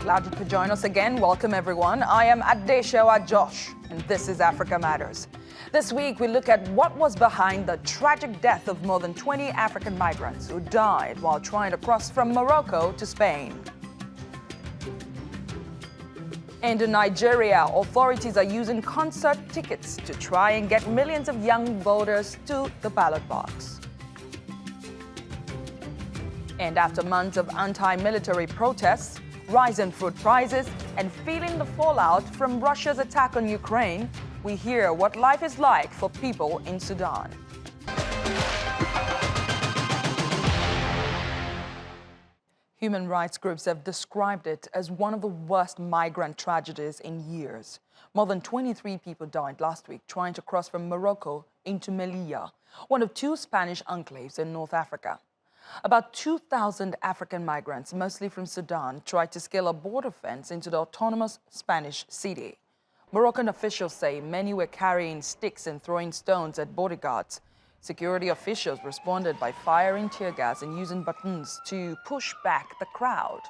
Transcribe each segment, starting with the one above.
Glad you could join us again. Welcome, everyone. I am Adeshewa Josh, and this is Africa Matters. This week, we look at what was behind the tragic death of more than 20 African migrants who died while trying to cross from Morocco to Spain. And in Nigeria, authorities are using concert tickets to try and get millions of young voters to the ballot box. And after months of anti-military protests, rise in food prices, and feeling the fallout from Russia's attack on Ukraine, we hear what life is like for people in Sudan. Human rights groups have described it as one of the worst migrant tragedies in years. More than 23 people died last week trying to cross from Morocco into Melilla, one of two Spanish enclaves in North Africa. About 2,000 African migrants, mostly from Sudan, tried to scale a border fence into the autonomous Spanish city. Moroccan officials say many were carrying sticks and throwing stones at bodyguards. Security officials responded by firing tear gas and using batons to push back the crowd.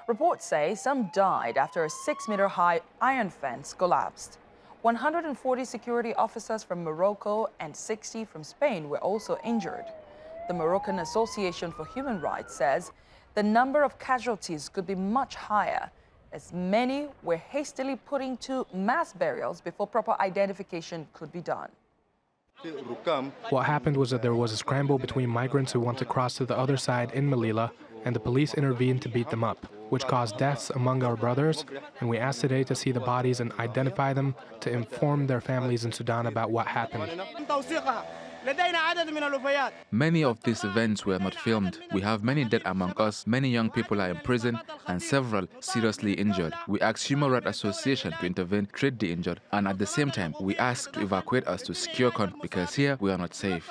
Reports say some died after a 6-meter-high iron fence collapsed. 140 security officers from Morocco and 60 from Spain were also injured. The Moroccan Association for Human Rights says the number of casualties could be much higher, as many were hastily put into mass burials before proper identification could be done. What happened was that there was a scramble between migrants who want to cross to the other side in Melilla, and the police intervened to beat them up, which caused deaths among our brothers, and we asked today to see the bodies and identify them to inform their families in Sudan about what happened. Many of these events were not filmed. We have many dead among us, many young people are in prison, and several seriously injured. We asked Human Rights Association to intervene, treat the injured, and at the same time, we asked to evacuate us to secure country because here we are not safe.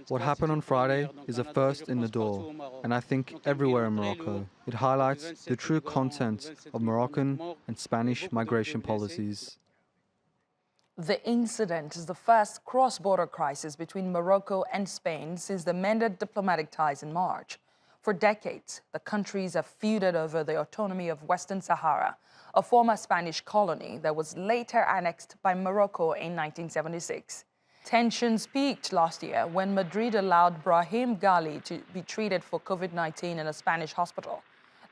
What happened on Friday is a first in the door, and I think everywhere in Morocco. It highlights the true content of Moroccan and Spanish migration policies. The incident is the first cross-border crisis between Morocco and Spain since the mended diplomatic ties in March. For decades, the countries have feuded over the autonomy of Western Sahara, a former Spanish colony that was later annexed by Morocco in 1976. Tensions peaked last year when Madrid allowed Brahim Ghali to be treated for COVID-19 in a Spanish hospital.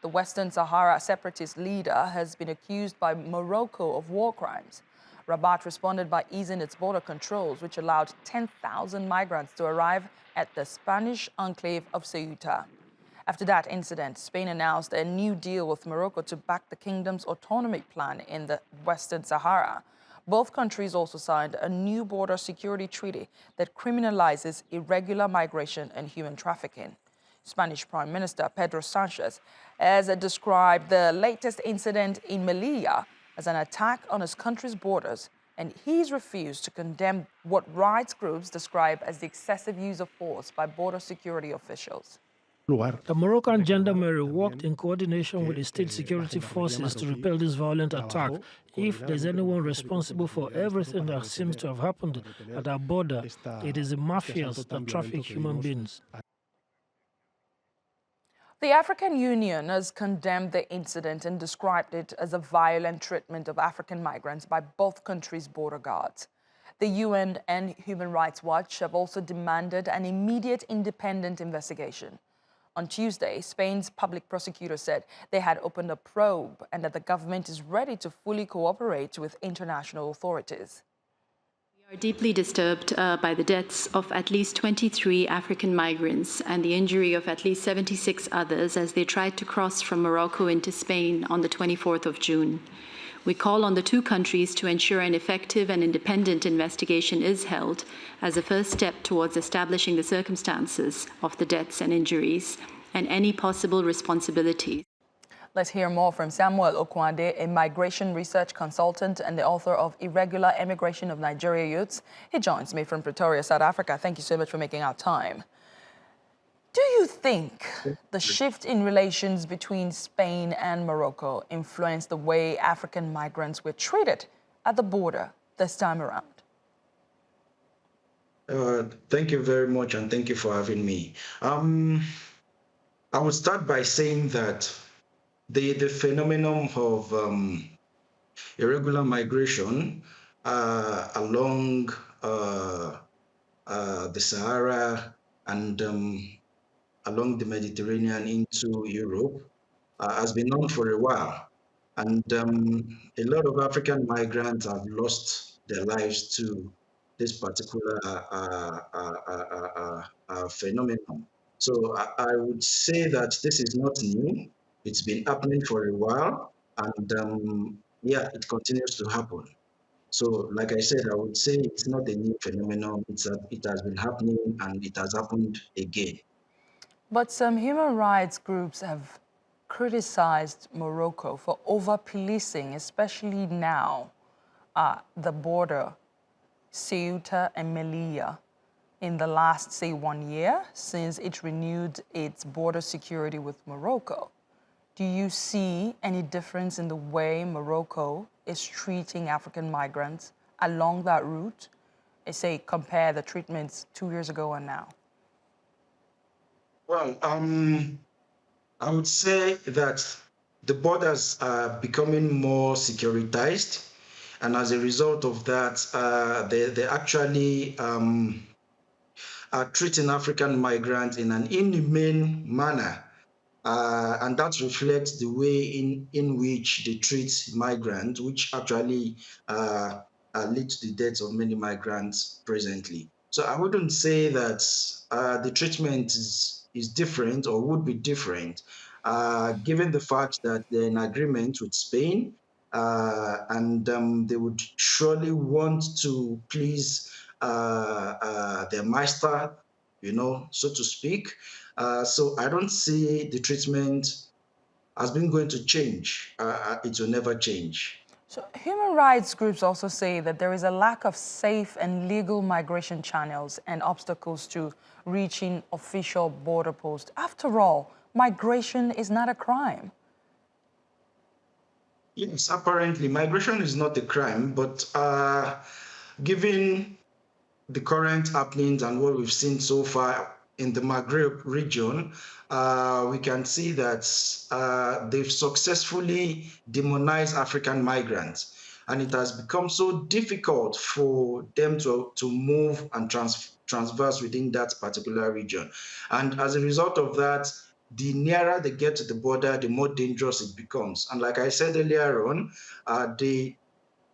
The Western Sahara separatist leader has been accused by Morocco of war crimes. Rabat responded by easing its border controls, which allowed 10,000 migrants to arrive at the Spanish enclave of Ceuta. After that incident, Spain announced a new deal with Morocco to back the kingdom's autonomy plan in the Western Sahara. Both countries also signed a new border security treaty that criminalizes irregular migration and human trafficking. Spanish Prime Minister Pedro Sanchez has described the latest incident in Melilla as an attack on his country's borders, and he's refused to condemn what rights groups describe as the excessive use of force by border security officials. The Moroccan gendarmerie worked in coordination with the state security forces to repel this violent attack. If there's anyone responsible for everything that seems to have happened at our border, it is the mafias that traffic human beings. The African Union has condemned the incident and described it as a violent treatment of African migrants by both countries' border guards. The UN and Human Rights Watch have also demanded an immediate independent investigation. On Tuesday, Spain's public prosecutor said they had opened a probe and that the government is ready to fully cooperate with international authorities. We are deeply disturbed by the deaths of at least 23 African migrants and the injury of at least 76 others as they tried to cross from Morocco into Spain on the 24th of June. We call on the two countries to ensure an effective and independent investigation is held as a first step towards establishing the circumstances of the deaths and injuries and any possible responsibilities. Let's hear more from Samuel Okunade, a migration research consultant and the author of Irregular Emigration of Nigeria Youths. He joins me from Pretoria, South Africa. Thank you so much for making our time. Do you think the shift in relations between Spain and Morocco influenced the way African migrants were treated at the border this time around? Thank you very much, and thank you for having me. I would start by saying that the phenomenon of irregular migration along the Sahara and along the Mediterranean into Europe has been known for a while. And a lot of African migrants have lost their lives to this particular phenomenon. So I would say that this is not new. It's been happening for a while, and yeah, it continues to happen. So, like I said, I would say it's not a new phenomenon. It has been happening, and it has happened again. But some human rights groups have criticized Morocco for over-policing, especially now at the border, Ceuta and Melilla, in the last, say, 1 year since it renewed its border security with Morocco. Do you see any difference in the way Morocco is treating African migrants along that route? Say, compare the treatments 2 years ago and now. Well, I would say that the borders are becoming more securitized, and as a result of that, they actually are treating African migrants in an inhumane manner. And that reflects the way in which they treat migrants, which actually lead to the deaths of many migrants presently. So I wouldn't say that the treatment is different or would be different, given the fact that they're in agreement with Spain, and they would surely want to please their master, so to speak. So I don't see the treatment has been going to change. It will never change. So human rights groups also say that there is a lack of safe and legal migration channels and obstacles to reaching official border posts. After all, migration is not a crime. Yes, apparently migration is not a crime, but given the current happenings and what we've seen so far in the Mangrove region, we can see that they've successfully demonized African migrants. And it has become so difficult for them to move and transverse within that particular region. And as a result of that, the nearer they get to the border, the more dangerous it becomes. And like I said earlier on,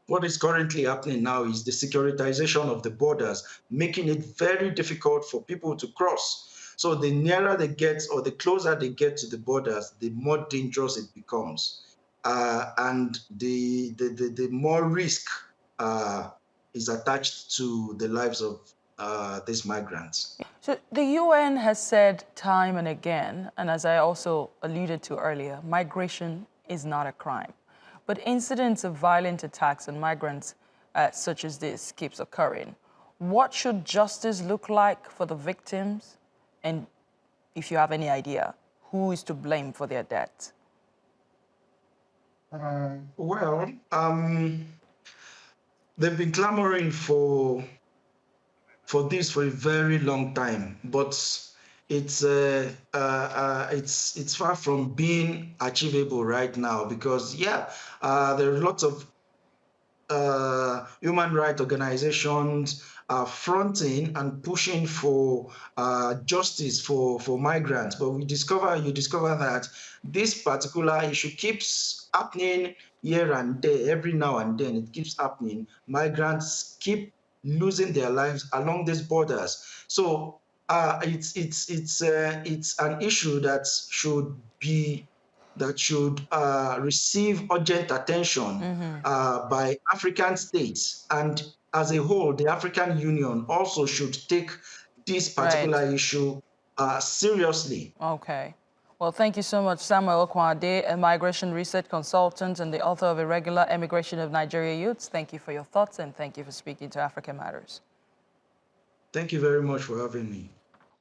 what is currently happening now is the securitization of the borders, making it very difficult for people to cross. So the nearer they get or the closer they get to the borders, the more dangerous it becomes. And the more risk is attached to the lives of these migrants. So the UN has said time and again, and as I also alluded to earlier, migration is not a crime. But incidents of violent attacks on migrants such as this keeps occurring. What should justice look like for the victims? And if you have any idea, who is to blame for their deaths? Well, they've been clamoring for this for a very long time, but it's far from being achievable right now because, yeah, there are lots of human rights organizations are fronting and pushing for justice for migrants. But you discover that this particular issue keeps happening here and there, every now and then. It keeps happening. Migrants keep losing their lives along these borders. So it's an issue that should receive urgent attention by African states. And as a whole, the African Union also should take this particular issue seriously. Okay. Well, thank you so much, Samuel Okunade, a migration research consultant and the author of Irregular Emigration of Nigeria Youths. Thank you for your thoughts and thank you for speaking to Africa Matters. Thank you very much for having me.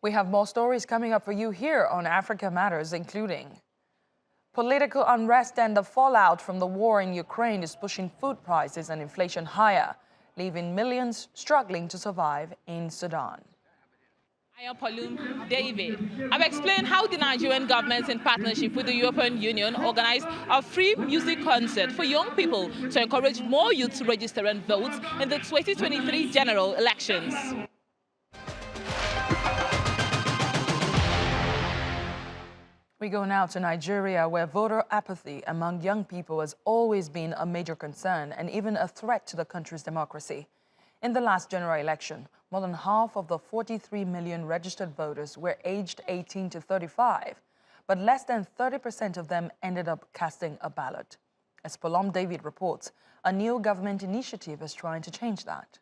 We have more stories coming up for you here on Africa Matters, including political unrest and the fallout from the war in Ukraine is pushing food prices and inflation higher, leaving millions struggling to survive in Sudan. I am David. I've explained how the Nigerian government, in partnership with the European Union, organized a free music concert for young people to encourage more youth to register and vote in the 2023 general elections. We go now to Nigeria, where voter apathy among young people has always been a major concern and even a threat to the country's democracy. In the last general election, more than half of the 43 million registered voters were aged 18 to 35, but less than 30% of them ended up casting a ballot. As David reports, a new government initiative is trying to change that.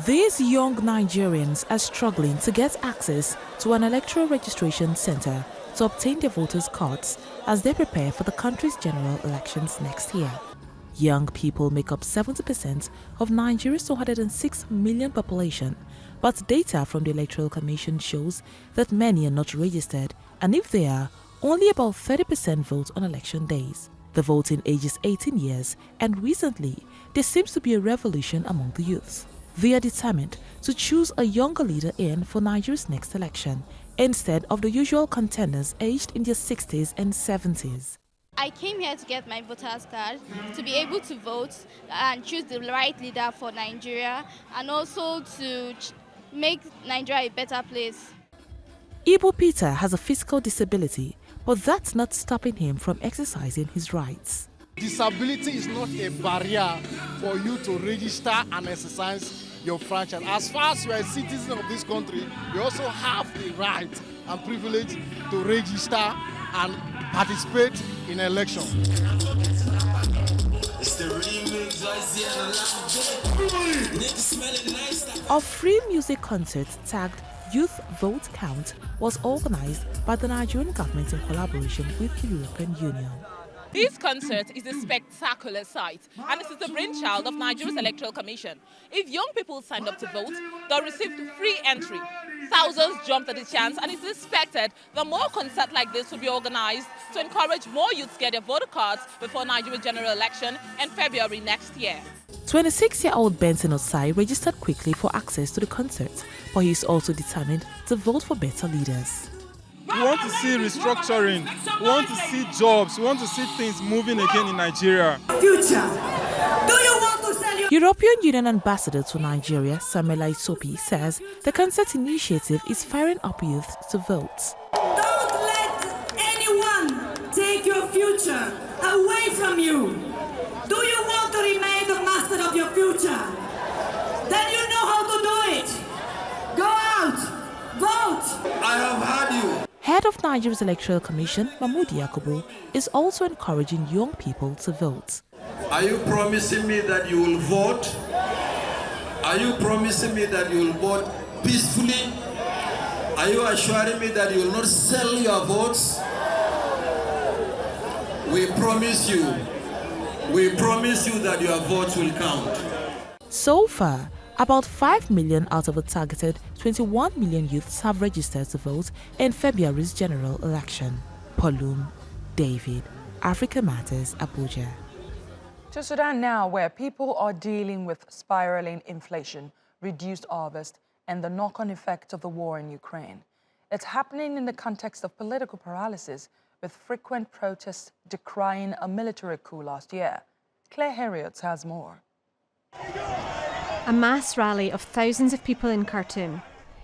These young Nigerians are struggling to get access to an electoral registration center to obtain their voters' cards as they prepare for the country's general elections next year. Young people make up 70% of Nigeria's 206 million population, but data from the Electoral Commission shows that many are not registered, and if they are, only about 30% vote on election days. The voting age is 18 years, and recently, there seems to be a revolution among the youths. They are determined to choose a younger leader in for Nigeria's next election, instead of the usual contenders aged in their 60s and 70s. I came here to get my voter's card, to be able to vote and choose the right leader for Nigeria, and also to make Nigeria a better place. Ibu Peter has a physical disability, but that's not stopping him from exercising his rights. Disability is not a barrier for you to register and exercise your franchise. As far as you are a citizen of this country, you also have the right and privilege to register and participate in elections. A free music concert tagged Youth Vote Count was organized by the Nigerian government in collaboration with the European Union. This concert is a spectacular sight, and this is the brainchild of Nigeria's Electoral Commission. If young people signed up to vote, they'll receive free entry. Thousands jumped at the chance, and it's expected that more concerts like this will be organized to encourage more youths to get their voter cards before Nigeria's general election in February next year. 26-year-old Benson Osai registered quickly for access to the concert, but he is also determined to vote for better leaders. We want to see restructuring, we want to see jobs, we want to see things moving again in Nigeria. Future. Do you want to sell your... European Union Ambassador to Nigeria, Samuela Isopi, says the concert initiative is firing up youth to vote. Don't let anyone take your future away from you. Do you want to remain the master of your future? Then you know how to do it. Go out, vote. I have heard you. Head of Nigeria's Electoral Commission, Mahmoud Yakubu, is also encouraging young people to vote. Are you promising me that you will vote? Are you promising me that you will vote peacefully? Are you assuring me that you will not sell your votes? We promise you that your votes will count. So far, about 5 million out of a targeted 21 million youths have registered to vote in February's general election. David, Africa Matters, Abuja. To Sudan now, where people are dealing with spiraling inflation, reduced harvest, and the knock-on effect of the war in Ukraine. It's happening in the context of political paralysis, with frequent protests decrying a military coup last year. Claire Herriot has more. A mass rally of thousands of people in Khartoum.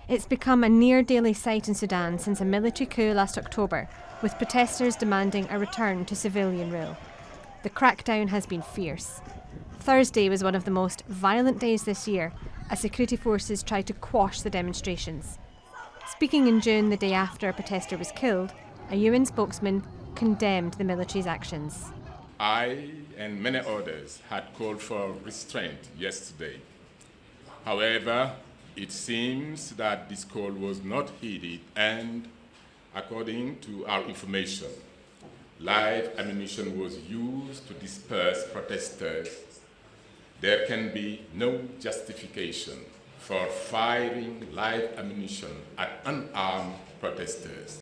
It's become a near-daily sight in Sudan since a military coup last October, with protesters demanding a return to civilian rule. The crackdown has been fierce. Thursday was one of the most violent days this year, as security forces tried to quash the demonstrations. Speaking in June, the day after a protester was killed, a UN spokesman condemned the military's actions. I and many others had called for restraint yesterday. However, it seems that this call was not heeded, and according to our information, live ammunition was used to disperse protesters. There can be no justification for firing live ammunition at unarmed protesters.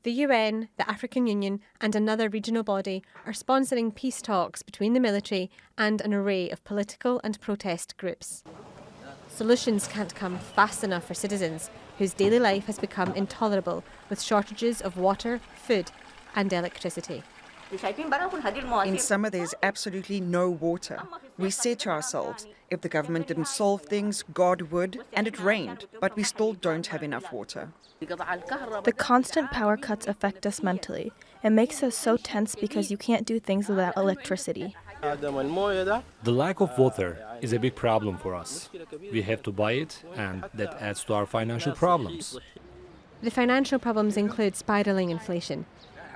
The UN, the African Union, and another regional body are sponsoring peace talks between the military and an array of political and protest groups. Solutions can't come fast enough for citizens whose daily life has become intolerable with shortages of water, food and electricity. In summer, there's absolutely no water. We said to ourselves, if the government didn't solve things, God would, and it rained, but we still don't have enough water. The constant power cuts affect us mentally. It makes us so tense because you can't do things without electricity. The lack of water is a big problem for us. We have to buy it, and that adds to our financial problems. The financial problems include spiralling inflation.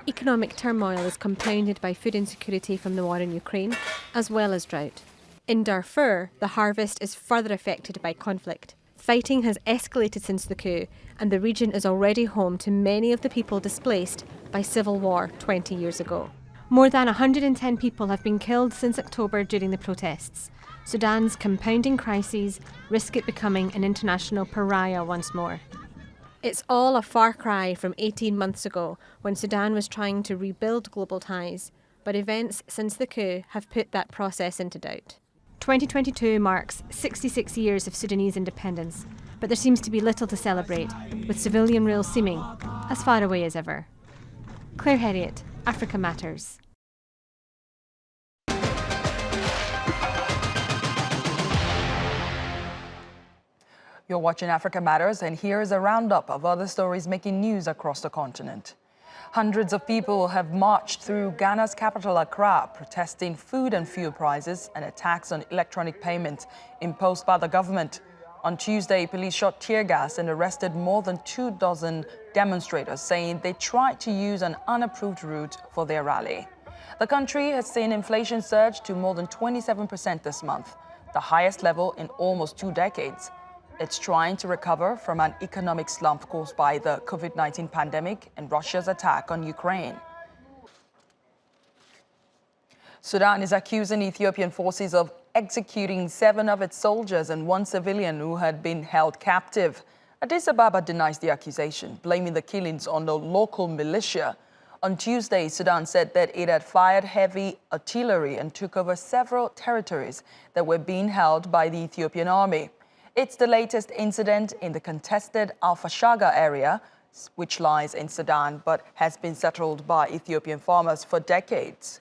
Economic turmoil is compounded by food insecurity from the war in Ukraine, as well as drought. In Darfur, the harvest is further affected by conflict. Fighting has escalated since the coup, and the region is already home to many of the people displaced by civil war 20 years ago. More than 110 people have been killed since October during the protests. Sudan's compounding crises risk it becoming an international pariah once more. It's all a far cry from 18 months ago when Sudan was trying to rebuild global ties, but events since the coup have put that process into doubt. 2022 marks 66 years of Sudanese independence, but there seems to be little to celebrate, with civilian rule seeming as far away as ever. Claire Herriot, Africa Matters. You're watching Africa Matters, and here is a roundup of other stories making news across the continent. Hundreds of people have marched through Ghana's capital, Accra, protesting food and fuel prices and attacks on electronic payments imposed by the government. On Tuesday, police shot tear gas and arrested more than 24 demonstrators, saying they tried to use an unapproved route for their rally. The country has seen inflation surge to more than 27% this month, the highest level in almost 2 decades. It's trying to recover from an economic slump caused by the COVID-19 pandemic and Russia's attack on Ukraine. Sudan is accusing Ethiopian forces of executing 7 of its soldiers and 1 civilian who had been held captive. Addis Ababa denies the accusation, blaming the killings on the local militia. On Tuesday, Sudan said that it had fired heavy artillery and took over several territories that were being held by the Ethiopian army. It's the latest incident in the contested Al-Fashaga area, which lies in Sudan but has been settled by Ethiopian farmers for decades.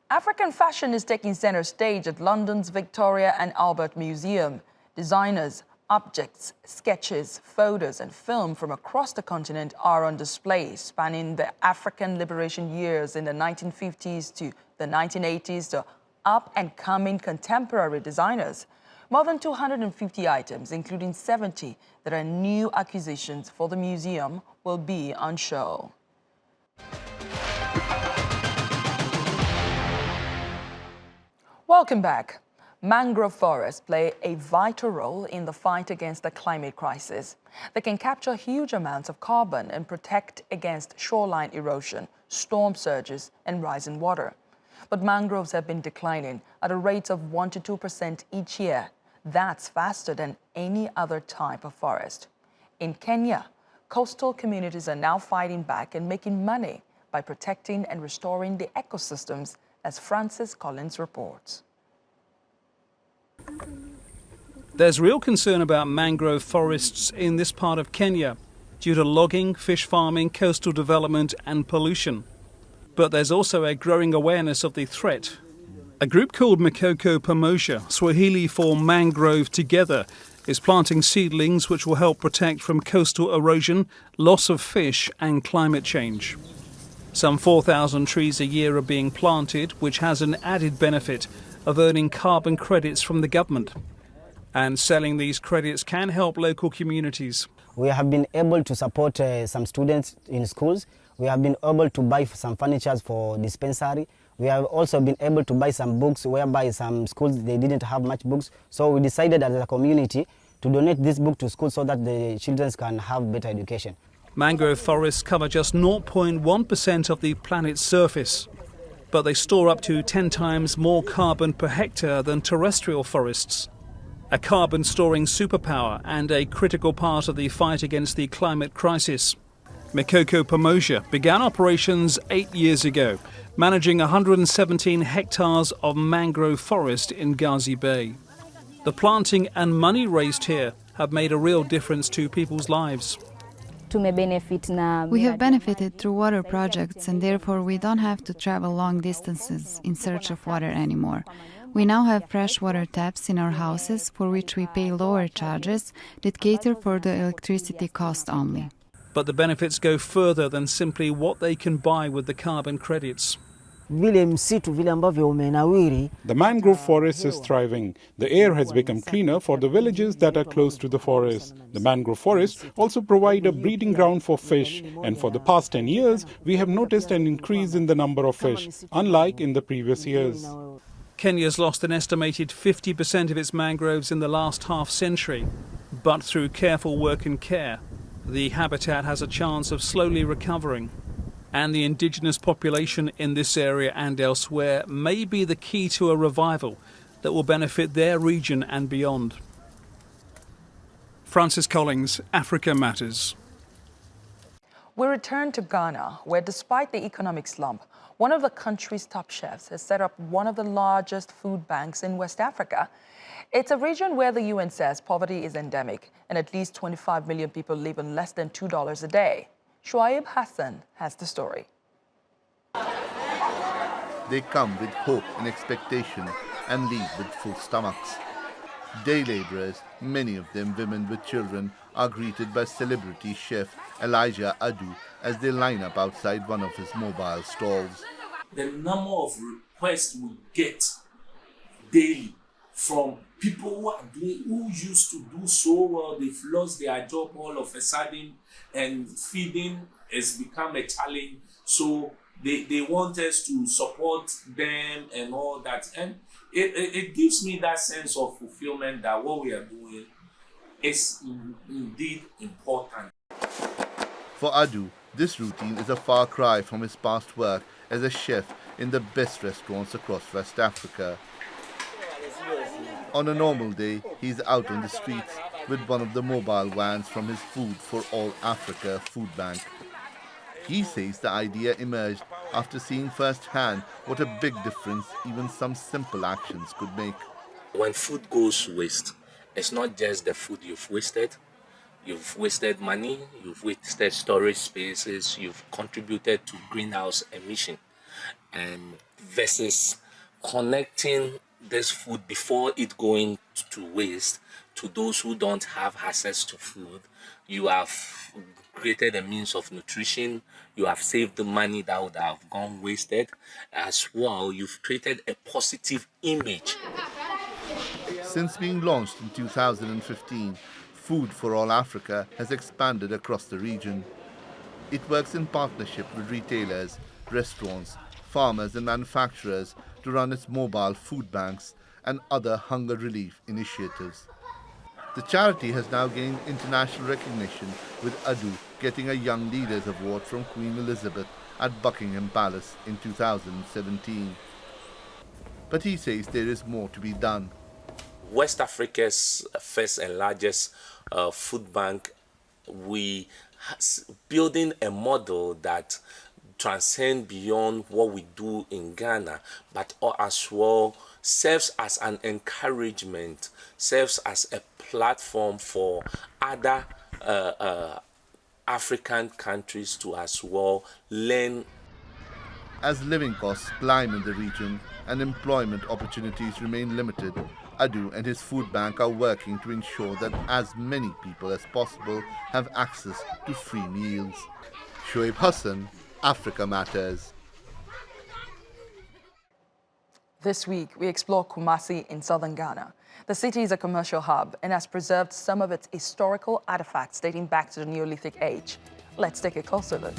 African fashion is taking center stage at London's Victoria and Albert Museum. Designers, objects, sketches, photos and film from across the continent are on display, spanning the African liberation years in the 1950s to the 1980s to up-and-coming contemporary designers. More than 250 items, including 70 that are new acquisitions for the museum, will be on show. Welcome back. Mangrove forests play a vital role in the fight against the climate crisis. They can capture huge amounts of carbon and protect against shoreline erosion, storm surges, and rising water. But mangroves have been declining at a rate of 1 to 2% each year. That's faster than any other type of forest. In Kenya, coastal communities are now fighting back and making money by protecting and restoring the ecosystems, as Francis Collins reports. There's real concern about mangrove forests in this part of Kenya due to logging, fish farming, coastal development and pollution. But there's also a growing awareness of the threat. A group called Morocco-Spain, Swahili for Mangrove Together, is planting seedlings which will help protect from coastal erosion, loss of fish and climate change. Some 4,000 trees a year are being planted, which has an added benefit of earning carbon credits from the government. And selling these credits can help local communities. We have been able to support some students in schools. We have been able to buy some furniture for dispensary. We have also been able to buy some books, whereby some schools, they didn't have much books. So we decided as a community to donate this book to schools so that the children can have better education. Mangrove forests cover just 0.1% of the planet's surface, but they store up to 10 times more carbon per hectare than terrestrial forests. A carbon-storing superpower and a critical part of the fight against the climate crisis. Morocco-Spain began operations 8 years ago, managing 117 hectares of mangrove forest in Gazi Bay. The planting and money raised here have made a real difference to people's lives. We have benefited through water projects, and therefore we don't have to travel long distances in search of water anymore. We now have freshwater taps in our houses for which we pay lower charges that cater for the electricity cost only. But the benefits go further than simply what they can buy with the carbon credits. The mangrove forest is thriving. The air has become cleaner for the villages that are close to the forest. The mangrove forests also provide a breeding ground for fish, and for the past 10 years, we have noticed an increase in the number of fish, unlike in the previous years. Kenya's lost an estimated 50% of its mangroves in the last half-century, but through careful work and care, the habitat has a chance of slowly recovering. And the indigenous population in this area and elsewhere may be the key to a revival that will benefit their region and beyond. Francis Collings, Africa Matters. We return to Ghana, where despite the economic slump, one of the country's top chefs has set up one of the largest food banks in West Africa. It's a region where the UN says poverty is endemic and at least 25 million people live on less than $2 a day. Shuaib Hassan has the story. They come with hope and expectation and leave with full stomachs. Day laborers, many of them women with children, are greeted by celebrity chef Elijah Adu as they line up outside one of his mobile stalls. The number of requests we get daily from people who used to do so well, they've lost their job all of a sudden, and feeding has become a challenge. So they want us to support them and all that. And it gives me that sense of fulfillment that what we are doing is indeed important. For Adu, this routine is a far cry from his past work as a chef in the best restaurants across West Africa. On a normal day, he's out on the streets with one of the mobile vans from his Food for All Africa food bank. He says the idea emerged after seeing firsthand what a big difference even some simple actions could make. When food goes to waste, it's not just the food you've wasted. You've wasted money, you've wasted storage spaces, you've contributed to greenhouse emission. Versus connecting this food before it going to waste to those who don't have access to food, you have created a means of nutrition, you have saved the money that would have gone wasted. As well, you've created a positive image. Since being launched in 2015, Food for All Africa has expanded across the region. It works in partnership with retailers, restaurants, farmers and manufacturers to run its mobile food banks and other hunger relief initiatives. The charity has now gained international recognition, with Adu getting a Young Leaders Award from Queen Elizabeth at Buckingham Palace in 2017. But he says there is more to be done. West Africa's first and largest food bank, we building a model that transcend beyond what we do in Ghana, but as well serves as an encouragement, serves as a platform for other African countries to as well learn. As living costs climb in the region and employment opportunities remain limited, Adu and his food bank are working to ensure that as many people as possible have access to free meals. Shoaib Hassan, Africa Matters. This week, we explore Kumasi in southern Ghana. The city is a commercial hub and has preserved some of its historical artifacts dating back to the Neolithic age. Let's take a closer look.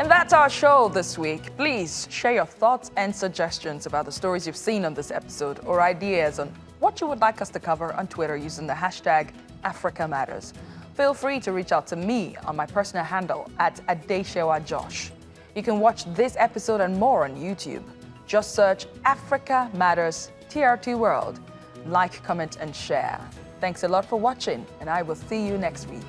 And that's our show this week. Please share your thoughts and suggestions about the stories you've seen on this episode or ideas on what you would like us to cover on Twitter using the hashtag #AfricaMatters. Feel free to reach out to me on my personal handle @AdeshewaJosh. You can watch this episode and more on YouTube. Just search Africa Matters TRT World. Like, comment, and share. Thanks a lot for watching, and I will see you next week.